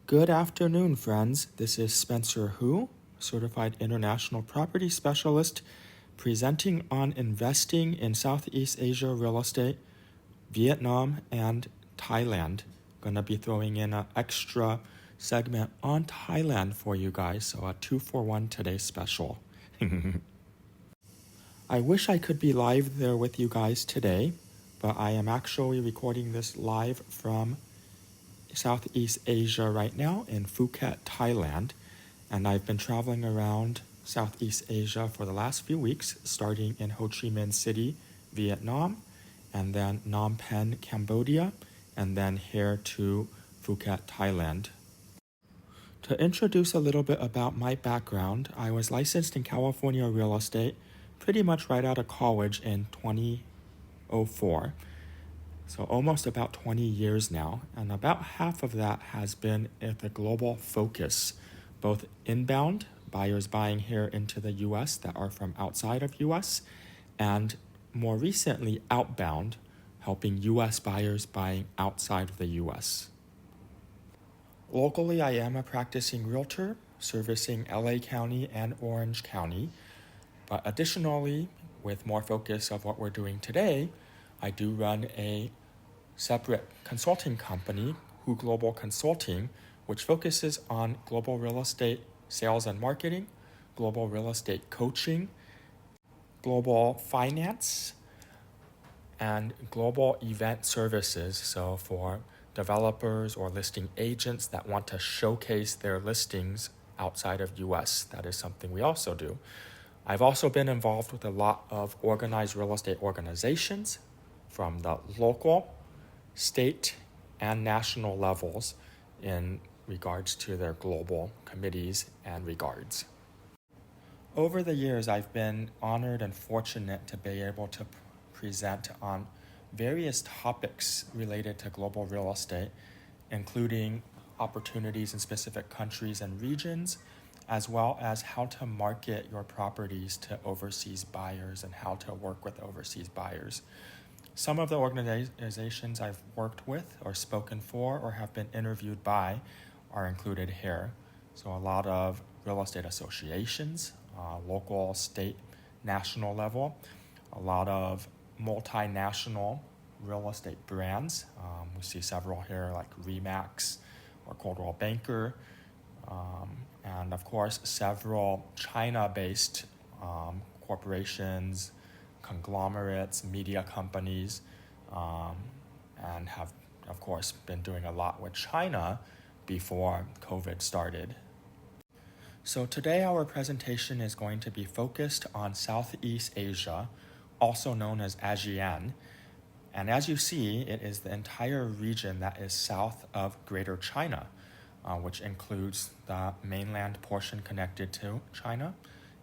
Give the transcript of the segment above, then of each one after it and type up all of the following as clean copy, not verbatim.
Good afternoon, friends. This is Spencer Hu, Certified International Property Specialist, presenting on investing in Southeast Asia real estate, Vietnam, and Thailand. Gonna be throwing in an extra segment on Thailand for you guys, so a 2-for-1 today special. I wish I could be live there with you guys today, but I am actually recording this live from Southeast Asia right now in Phuket, Thailand, and I've been traveling around Southeast Asia for the last few weeks, starting in Ho Chi Minh City, Vietnam, and then Phnom Penh, Cambodia, and then here to Phuket, Thailand. To introduce a little bit about my background, I was licensed in California real estate pretty much right out of college in 2004. So almost about 20 years now, and about half of that has been at a global focus, both inbound, buyers buying here into the US that are from outside of US, and more recently outbound, helping US buyers buying outside of the US. Locally, I am a practicing realtor, servicing LA County and Orange County, but additionally, with more focus of what we're doing today, I do run a separate consulting company, hoo.global Consulting, which focuses on global real estate sales and marketing, global real estate coaching, global finance, and global event services. So for developers or listing agents that want to showcase their listings outside of US, that is something we also do. I've also been involved with a lot of organized real estate organizations from the local, state, and national levels in regards to their global committees and regards. Over the years, I've been honored and fortunate to be able to present on various topics related to global real estate, including opportunities in specific countries and regions, as well as how to market your properties to overseas buyers and how to work with overseas buyers. Some of the organizations I've worked with or spoken for or have been interviewed by are included here. So a lot of real estate associations, local, state, national level, a lot of multinational real estate brands. We see several here like Remax or Coldwell Banker, and of course several China-based corporations, conglomerates, media companies, and have of course been doing a lot with China before COVID started. So today our presentation is going to be focused on Southeast Asia, also known as ASEAN. And as you see, it is the entire region that is south of Greater China, which includes the mainland portion connected to China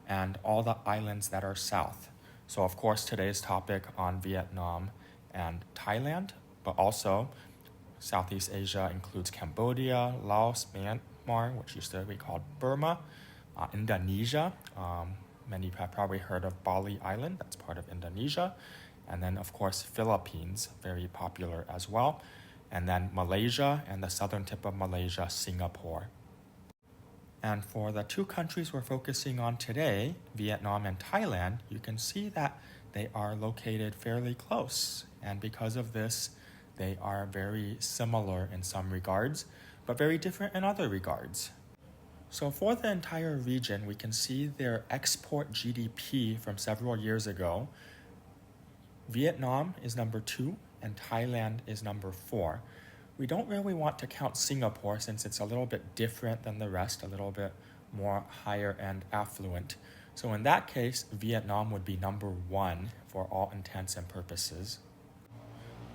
and all the islands that are south. So of course today's topic on Vietnam and Thailand, but also Southeast Asia includes Cambodia, Laos, Myanmar, which used to be called Burma, Indonesia. Many have probably heard of Bali Island, that's part of Indonesia. And then of course Philippines, very popular as well. And then Malaysia and the southern tip of Malaysia, Singapore. And for the two countries we're focusing on today, Vietnam and Thailand, you can see that they are located fairly close. And because of this, they are very similar in some regards, but very different in other regards. So for the entire region, we can see their export GDP from several years ago. Vietnam is number 2 and Thailand is number 4. We don't really want to count Singapore since it's a little bit different than the rest, a little bit more higher and affluent. So in that case, Vietnam would be number 1 for all intents and purposes.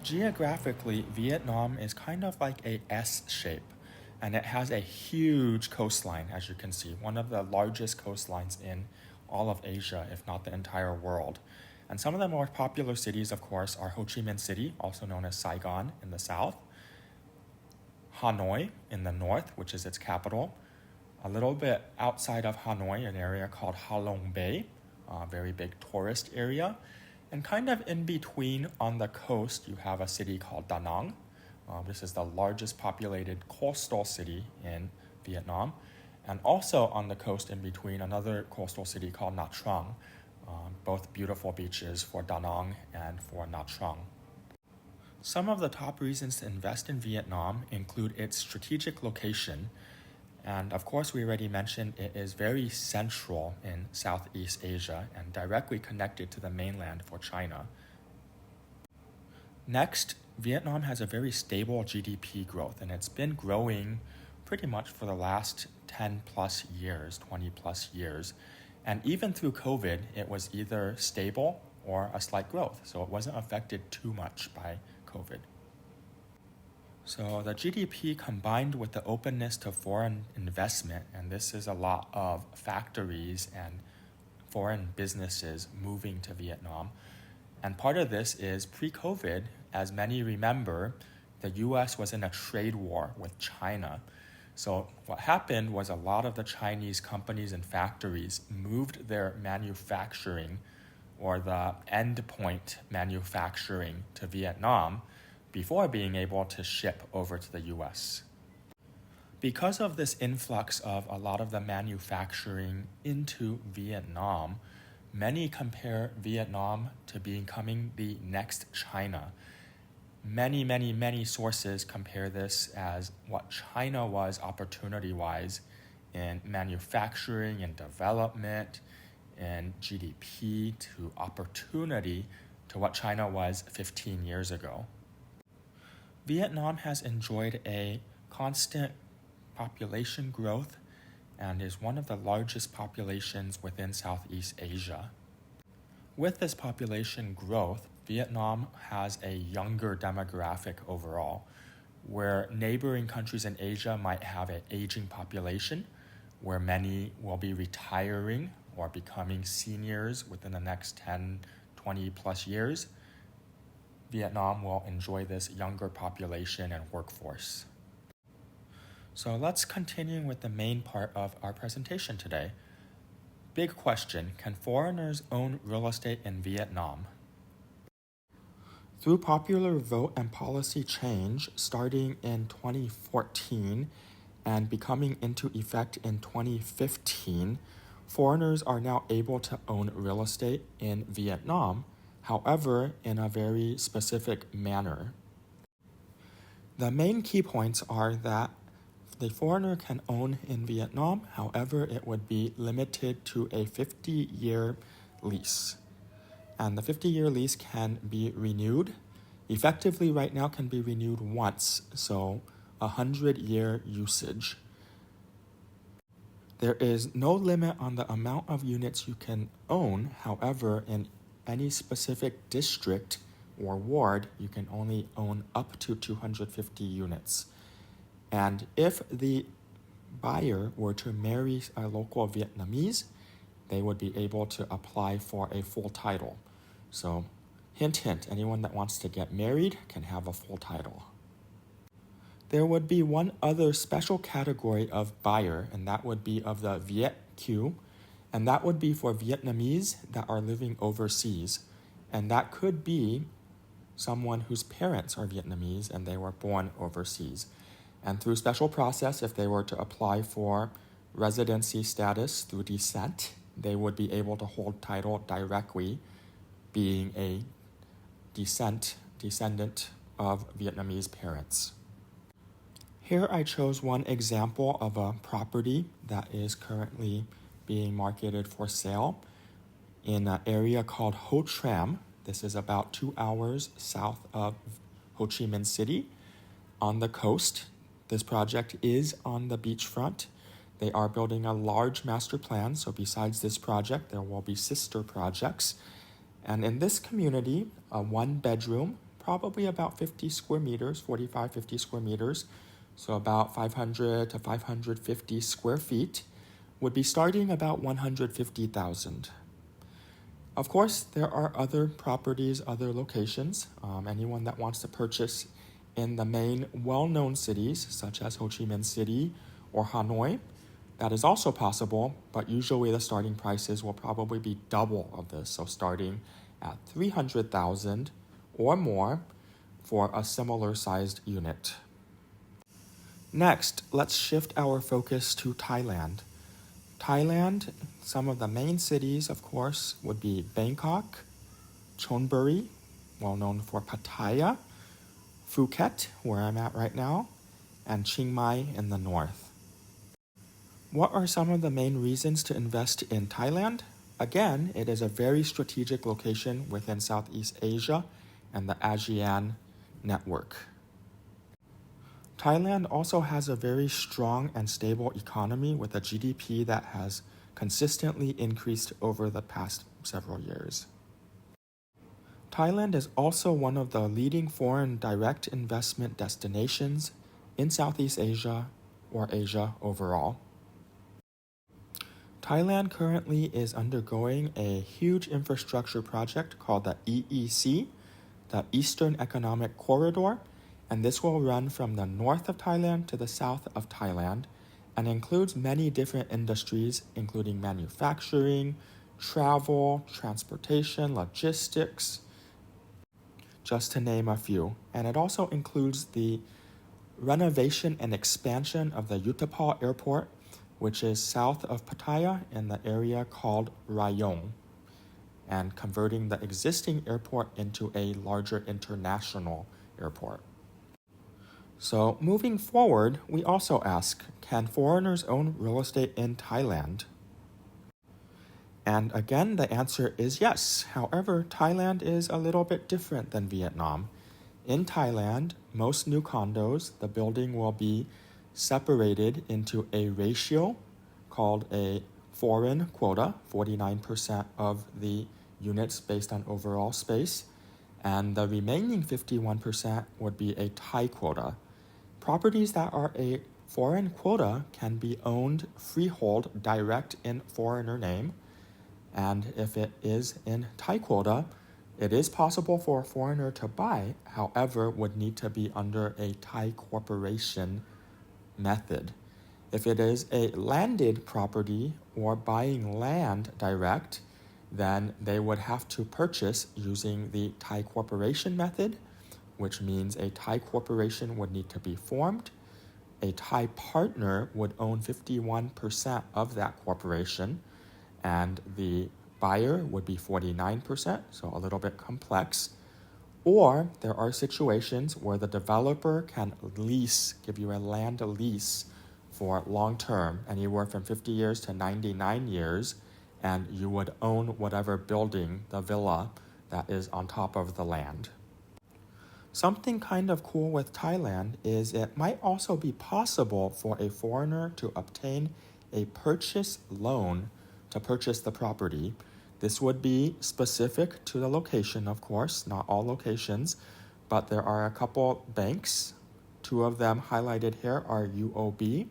Geographically, Vietnam is kind of like a S shape, and it has a huge coastline, as you can see, one of the largest coastlines in all of Asia, if not the entire world. And some of the more popular cities, of course, are Ho Chi Minh City, also known as Saigon in the south, Hanoi in the north, which is its capital, a little bit outside of Hanoi, an area called Ha Long Bay, a very big tourist area, and kind of in between on the coast, you have a city called Da Nang, This is the largest populated coastal city in Vietnam, and also on the coast in between another coastal city called Nha Trang, both beautiful beaches for Da Nang and for Nha Trang. Some of the top reasons to invest in Vietnam include its strategic location, and of course we already mentioned it is very central in Southeast Asia and directly connected to the mainland for China. Next, Vietnam has a very stable GDP growth, and it's been growing pretty much for the last 10 plus years, 20 plus years. And even through COVID, it was either stable or a slight growth, so it wasn't affected too much by COVID. So the GDP combined with the openness to foreign investment, and this is a lot of factories and foreign businesses moving to Vietnam. And part of this is pre-COVID, as many remember, the US was in a trade war with China. So what happened was a lot of the Chinese companies and factories moved their manufacturing or the endpoint manufacturing to Vietnam before being able to ship over to the US. Because of this influx of a lot of the manufacturing into Vietnam, many compare Vietnam to becoming the next China. Many sources compare this as what China was opportunity-wise in manufacturing and development and GDP to opportunity to what China was 15 years ago. Vietnam has enjoyed a constant population growth and is one of the largest populations within Southeast Asia. With this population growth, Vietnam has a younger demographic overall, where neighboring countries in Asia might have an aging population, where many will be retiring or becoming seniors within the next 10, 20 plus years. Vietnam will enjoy this younger population and workforce. So let's continue with the main part of our presentation today. Big question, can foreigners own real estate in Vietnam? Through popular vote and policy change starting in 2014 and becoming into effect in 2015, foreigners are now able to own real estate in Vietnam, however, in a very specific manner. The main key points are that the foreigner can own in Vietnam, however, it would be limited to a 50-year lease. And the 50-year lease can be renewed. Effectively, right now, can be renewed once, so 100-year usage. There is no limit on the amount of units you can own. However, in any specific district or ward, you can only own up to 250 units. And if the buyer were to marry a local Vietnamese, they would be able to apply for a full title. So, hint, anyone that wants to get married can have a full title. There would be one other special category of buyer, and that would be of the Viet Q, and that would be for Vietnamese that are living overseas. And that could be someone whose parents are Vietnamese and they were born overseas. And through special process, if they were to apply for residency status through descent, they would be able to hold title directly, being a descendant of Vietnamese parents. Here I chose one example of a property that is currently being marketed for sale in an area called Ho Tram. This is about 2 hours south of Ho Chi Minh City on the coast. This project is on the beachfront. They are building a large master plan, so besides this project, there will be sister projects. And in this community, a 1-bedroom, probably about 50 square meters, 45, 50 square meters, so about 500 to 550 square feet, would be starting about $150,000. Of course, there are other properties, other locations. Anyone that wants to purchase in the main well-known cities, such as Ho Chi Minh City or Hanoi, that is also possible, but usually the starting prices will probably be double of this, so starting at $300,000 or more for a similar sized unit. Next, let's shift our focus to Thailand. Thailand, some of the main cities, of course, would be Bangkok, Chonburi, well known for Pattaya, Phuket, where I'm at right now, and Chiang Mai in the north. What are some of the main reasons to invest in Thailand? Again, it is a very strategic location within Southeast Asia and the ASEAN network. Thailand also has a very strong and stable economy with a GDP that has consistently increased over the past several years. Thailand is also one of the leading foreign direct investment destinations in Southeast Asia or Asia overall. Thailand currently is undergoing a huge infrastructure project called the EEC, the Eastern Economic Corridor, and this will run from the north of Thailand to the south of Thailand and includes many different industries, including manufacturing, travel, transportation, logistics, just to name a few. And it also includes the renovation and expansion of the Utapao Airport, which is south of Pattaya in the area called Rayong, and converting the existing airport into a larger international airport. So moving forward, we also ask, can foreigners own real estate in Thailand? And again, the answer is yes. However, Thailand is a little bit different than Vietnam. In Thailand, most new condos, the building will be separated into a ratio called a foreign quota, 49% of the units based on overall space, and the remaining 51% would be a Thai quota. Properties that are a foreign quota can be owned freehold direct in foreigner name, and if it is in Thai quota, it is possible for a foreigner to buy, however, would need to be under a Thai corporation method. If it is a landed property or buying land direct, then they would have to purchase using the Thai corporation method, which means a Thai corporation would need to be formed. A Thai partner would own 51% of that corporation, and the buyer would be 49%, so a little bit complex. Or there are situations where the developer can lease, give you a land lease for long term, anywhere from 50 years to 99 years, and you would own whatever building, the villa, that is on top of the land. Something kind of cool with Thailand is it might also be possible for a foreigner to obtain a purchase loan to purchase the property. This would be specific to the location, of course, not all locations, but there are a couple banks. Two of them highlighted here are UOB,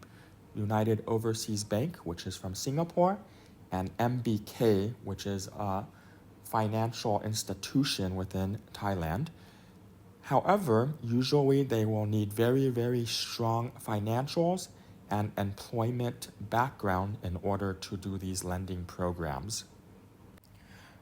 United Overseas Bank, which is from Singapore, and MBK, which is a financial institution within Thailand. However, usually they will need very, very strong financials and employment background in order to do these lending programs.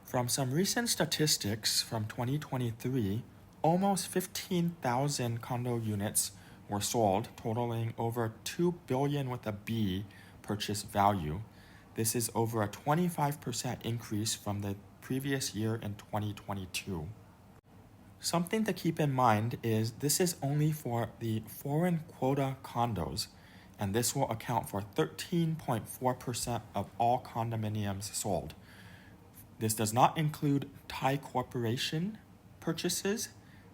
From some recent statistics from 2023, almost 15,000 condo units were sold, totaling over $2 billion with a B purchase value. This is over a 25% increase from the previous year in 2022. Something to keep in mind is this is only for the foreign quota condos, and this will account for 13.4% of all condominiums sold. This does not include Thai corporation purchases,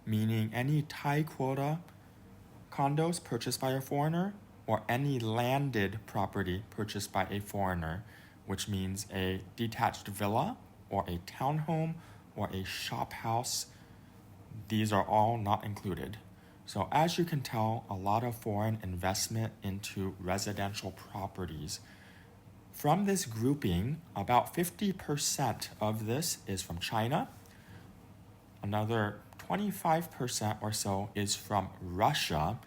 meaning any Thai quota condos purchased by a foreigner, or any landed property purchased by a foreigner, which means a detached villa or a townhome or a shop house. These are all not included. So as you can tell, a lot of foreign investment into residential properties. From this grouping, about 50% of this is from China. Another 25% or so is from Russia,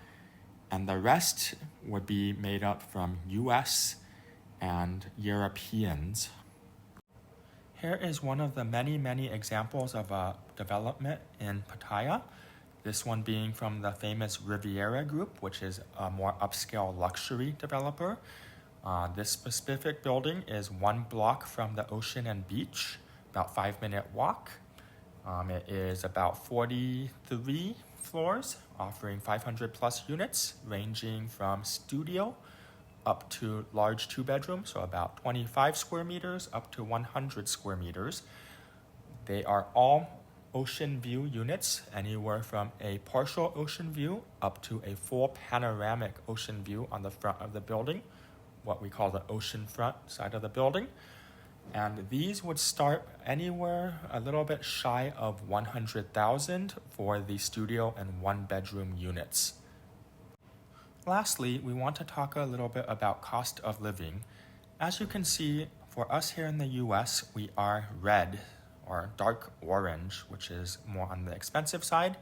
and the rest would be made up from US and Europeans. Here is one of the many, many examples of a development in Pattaya. This one being from the famous Riviera Group, which is a more upscale luxury developer. This specific building is 1 block from the ocean and beach, about 5-minute walk. It is about 43 floors, offering 500 plus units, ranging from studio up to large 2-bedroom, so about 25 square meters up to 100 square meters. They are all ocean view units, anywhere from a partial ocean view up to a full panoramic ocean view on the front of the building, what we call the ocean front side of the building. And these would start anywhere a little bit shy of 100,000 for the studio and 1-bedroom units. Lastly, we want to talk a little bit about cost of living. As you can see, for us here in the US, we are red or dark orange, which is more on the expensive side.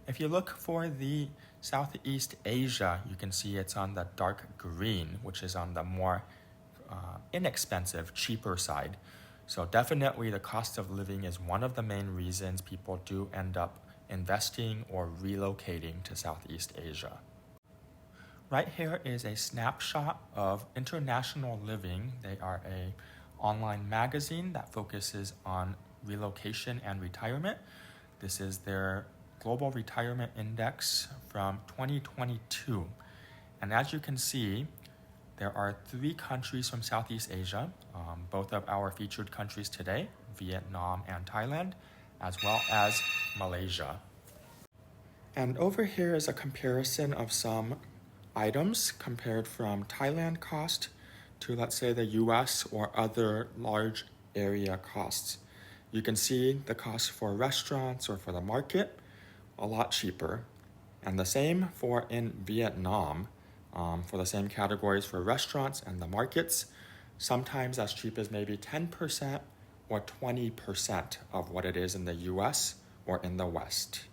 If you look for the Southeast Asia, you can see it's on the dark green, which is on the more inexpensive, cheaper side. So definitely the cost of living is one of the main reasons people do end up investing or relocating to Southeast Asia. Right here is a snapshot of International Living. They are an online magazine that focuses on relocation and retirement. This is their Global Retirement Index from 2022. And as you can see, there are 3 countries from Southeast Asia, both of our featured countries today, Vietnam and Thailand, as well as Malaysia. And over here is a comparison of some items compared from Thailand cost to, let's say, the US or other large area costs. You can see the cost for restaurants or for the market, a lot cheaper. And the same for in Vietnam, for the same categories for restaurants and the markets, sometimes as cheap as maybe 10% or 20% of what it is in the US or in the West.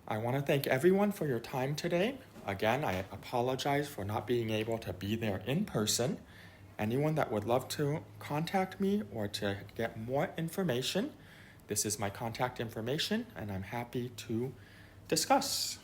I want to thank everyone for your time today. Again, I apologize for not being able to be there in person. Anyone that would love to contact me or to get more information, this is my contact information, and I'm happy to discuss.